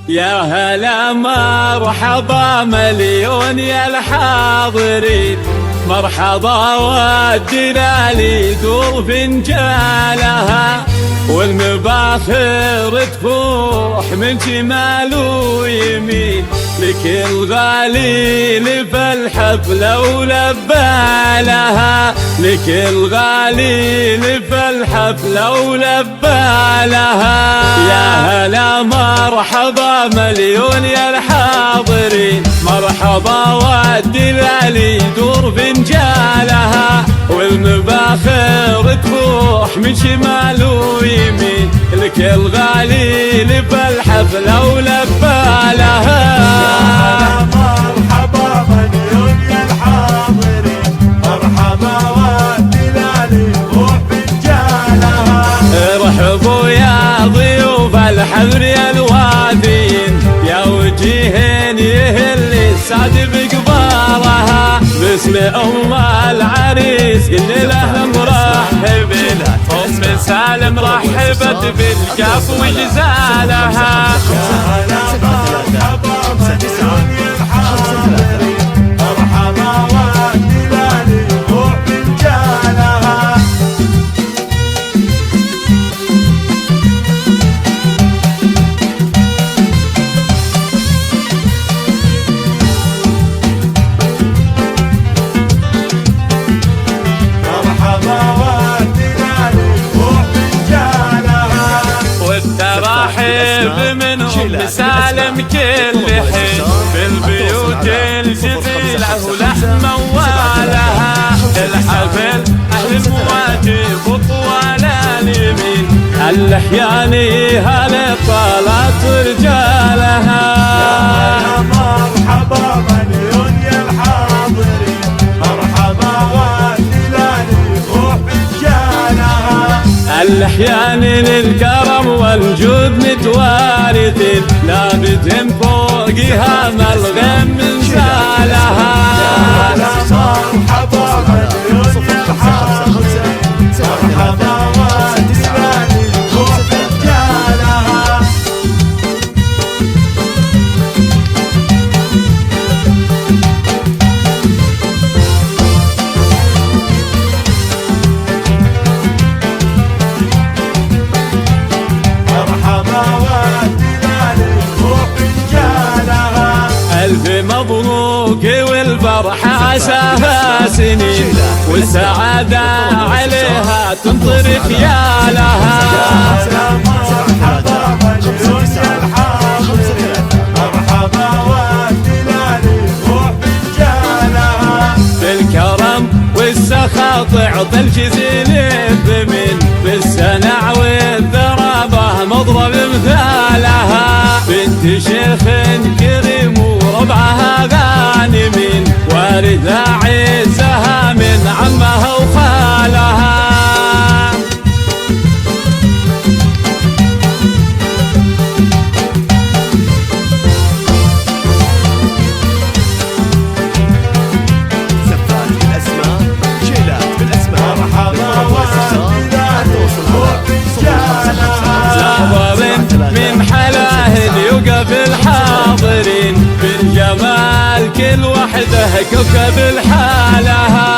يا هلا مرحبا مليون يا الحاضرين، مرحبا ودنا لي دور فنجالها، والمباخر تفوح من شمال ويمين، لكل غالي لفى الحفلة ولبالها، لكل غالي لفى الحفلة ولبالها. يا هلا مرحبا مليون يا الحاضرين، مرحبا ودنا لي دور فنجالها، والمباخر تفوح من شمال ويمين، لكل غالي لفى الحفلة ولبالها. مرحبا مليون يا الحاضرين، مرحبا ودنا لي روح فنجالها. ارحبوا يا ضيوف الحضر يا الوادين، يا وجيهين يهل السعد بقبارها، باسم ام العريس كل الاهل مرحبين، ام سالم رحبت بالكاف وجزالها. من أم سالم كل حين بالبيوت الجميلة ولحمة والها، الحفل أهل المواجب وطوال اليمين، اللحياني هل طالت رجالها. مرحبا مليون يا الحاضرين، مرحبا ودلالي روح فنجالها. اللحياني للكرم والجود متوارثين، لابدهم فوقها ملغم من زالها. مرحبا مليون يا الحاضرين، مرحبا ودلالي روح فنجالها. ألف مبروك والفرحة عساها سنين، والسعادة عليها تنطرف يا لها. مرحبا مليون يا الحاضرين، مرحبا ودلالي روح فنجالها. بالكرم والسخاء تعطي الجزيل الثمين، بالسنع والذرابة مضرب مثالها، بنت شيخ كريم وربعها غانمين، واردها عزها من عمها وخالها. زفات بالاسماء، شيلات بالاسماء، مرحبا ودلالي روح فنجالها. زهر من حلاه يوقف الحاضرين، بالجمال كل وحده كوكب لحالها.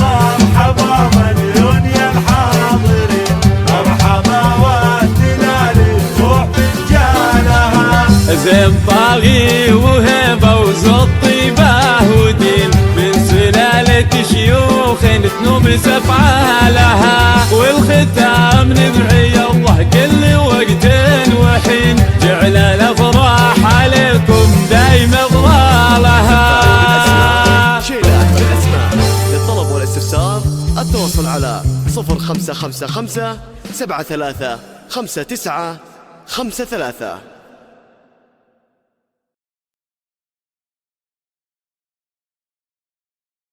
مرحبا مليون يا الحاضرين، مرحبا ودلالي روح فنجالها. زين طاغي وهبه وزود طيبه ودين، من سلاله شيوخ تنوب سفعالها، والختام ندعي الله كل وقت وحين، جعل الافراح عليكم دايما ظلالها. شيلات بالاسماء. للطلب والاستفسار التواصل على 0555 73 59 53.